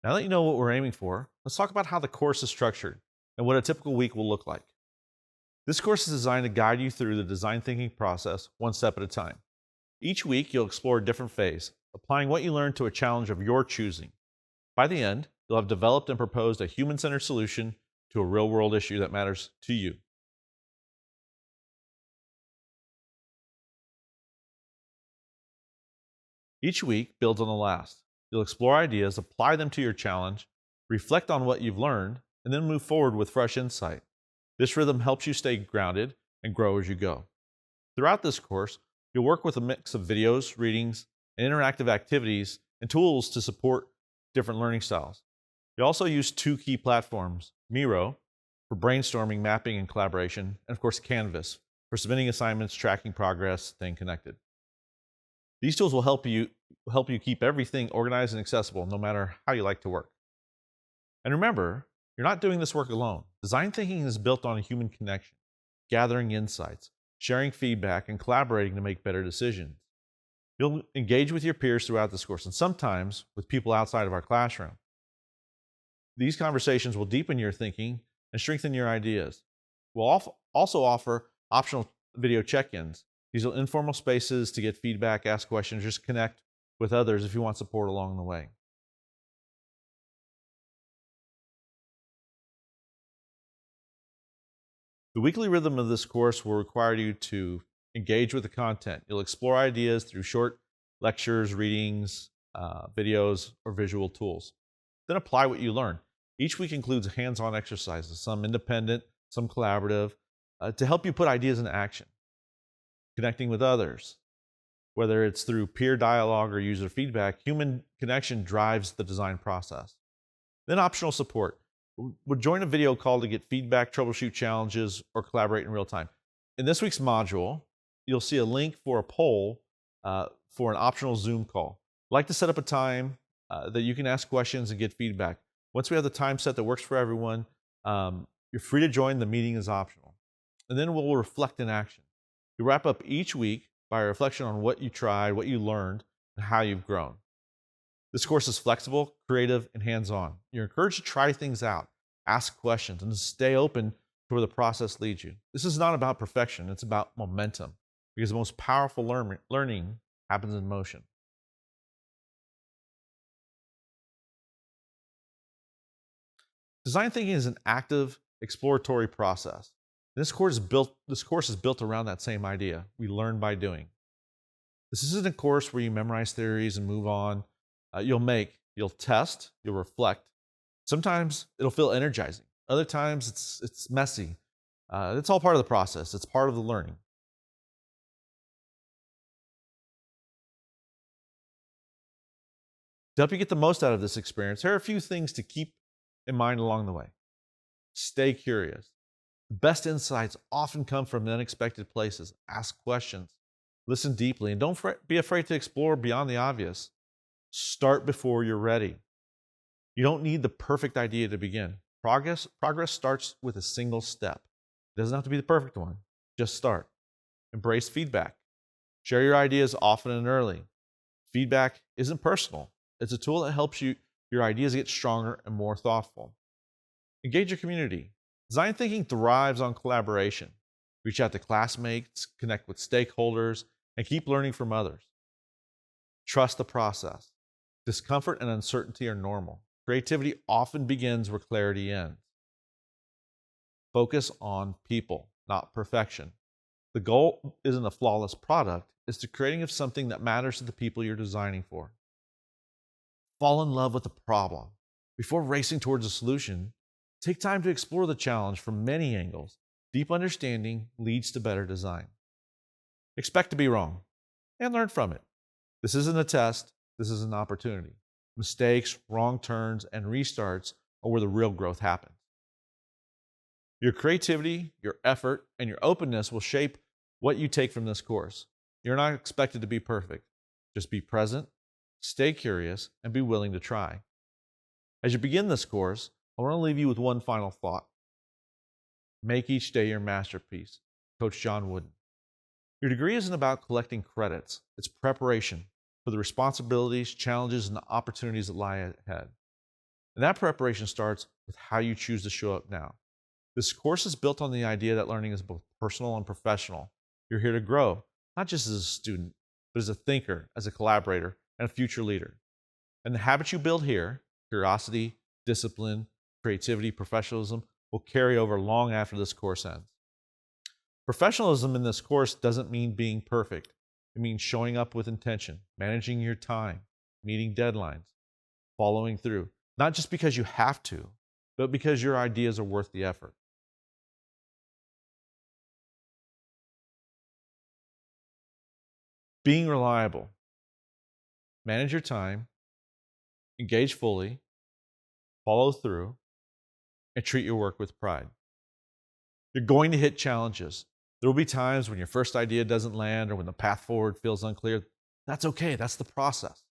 Now that you know what we're aiming for, let's talk about how the course is structured and what a typical week will look like. This course is designed to guide you through the design thinking process one step at a time. Each week, you'll explore a different phase, applying what you learned to a challenge of your choosing. By the end, you'll have developed and proposed a human centered solution to a real world issue that matters to you. Each week builds on the last. You'll explore ideas, apply them to your challenge, reflect on what you've learned, and then move forward with fresh insight. This rhythm helps you stay grounded and grow as you go. Throughout this course, you'll work with a mix of videos, readings, and interactive activities and tools to support different learning styles. You also use two key platforms, Miro for brainstorming, mapping, and collaboration, and of course Canvas for submitting assignments, tracking progress, staying connected. These tools will help you keep everything organized and accessible no matter how you like to work. And remember, you're not doing this work alone. Design thinking is built on a human connection, gathering insights, sharing feedback, and collaborating to make better decisions. You'll engage with your peers throughout this course and sometimes with people outside of our classroom. These conversations will deepen your thinking and strengthen your ideas. We'll also offer optional video check-ins. These are informal spaces to get feedback, ask questions, just connect with others if you want support along the way. The weekly rhythm of this course will require you to engage with the content. You'll explore ideas through short lectures, readings, videos, or visual tools. Then apply what you learn. Each week includes hands-on exercises, some independent, some collaborative, to help you put ideas into action. Connecting with others, whether it's through peer dialogue or user feedback, human connection drives the design process. Then optional support. We'll join a video call to get feedback, troubleshoot challenges, or collaborate in real time. In this week's module, you'll see a link for a poll for an optional Zoom call. I'd like to set up a time that you can ask questions and get feedback. Once we have the time set that works for everyone, you're free to join. The meeting is optional. And then we'll reflect in action. You wrap up each week by a reflection on what you tried, what you learned, and how you've grown. This course is flexible, creative, and hands-on. You're encouraged to try things out, ask questions, and to stay open to where the process leads you. This is not about perfection, it's about momentum, because the most powerful learning happens in motion. Design thinking is an active, exploratory process. This course is built around that same idea. We learn by doing. This isn't a course where you memorize theories and move on. You'll test, you'll reflect. Sometimes it'll feel energizing. Other times it's messy. It's all part of the process. It's part of the learning. To help you get the most out of this experience, here are a few things to keep in mind along the way. Stay curious. The best insights often come from unexpected places. Ask questions, listen deeply, and don't be afraid to explore beyond the obvious. Start before you're ready. You don't need the perfect idea to begin. Progress starts with a single step. It doesn't have to be the perfect one. Just start. Embrace feedback. Share your ideas often and early. Feedback isn't personal. It's a tool that helps your ideas get stronger and more thoughtful. Engage your community. Design thinking thrives on collaboration. Reach out to classmates, connect with stakeholders, and keep learning from others. Trust the process. Discomfort and uncertainty are normal. Creativity often begins where clarity ends. Focus on people, not perfection. The goal isn't a flawless product, it's the creating of something that matters to the people you're designing for. Fall in love with the problem. Before racing towards a solution, take time to explore the challenge from many angles. Deep understanding leads to better design. Expect to be wrong and learn from it. This isn't a test, this is an opportunity. Mistakes, wrong turns, and restarts are where the real growth happens. Your creativity, your effort, and your openness will shape what you take from this course. You're not expected to be perfect. Just be present, stay curious, and be willing to try. As you begin this course, I want to leave you with one final thought. Make each day your masterpiece. Coach John Wooden. Your degree isn't about collecting credits. It's preparation for the responsibilities, challenges, and the opportunities that lie ahead. And that preparation starts with how you choose to show up now. This course is built on the idea that learning is both personal and professional. You're here to grow, not just as a student, but as a thinker, as a collaborator, and a future leader. And the habits you build here, curiosity, discipline, creativity, professionalism, will carry over long after this course ends. Professionalism in this course doesn't mean being perfect. It means showing up with intention, managing your time, meeting deadlines, following through, not just because you have to, but because your ideas are worth the effort. Being reliable. Manage your time, engage fully, follow through, and treat your work with pride. You're going to hit challenges. There will be times when your first idea doesn't land or when the path forward feels unclear. That's okay. That's the process.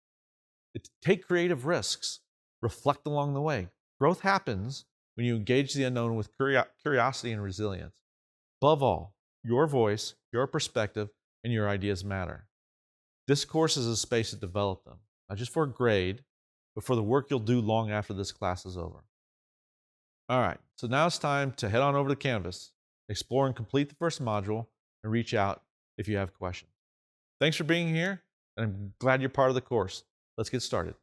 Take creative risks. Reflect along the way. Growth happens when you engage the unknown with curiosity and resilience. Above all, your voice, your perspective, and your ideas matter. This course is a space to develop them, not just for a grade, but for the work you'll do long after this class is over. All right, so now it's time to head on over to Canvas, explore and complete the first module, and reach out if you have questions. Thanks for being here, and I'm glad you're part of the course. Let's get started.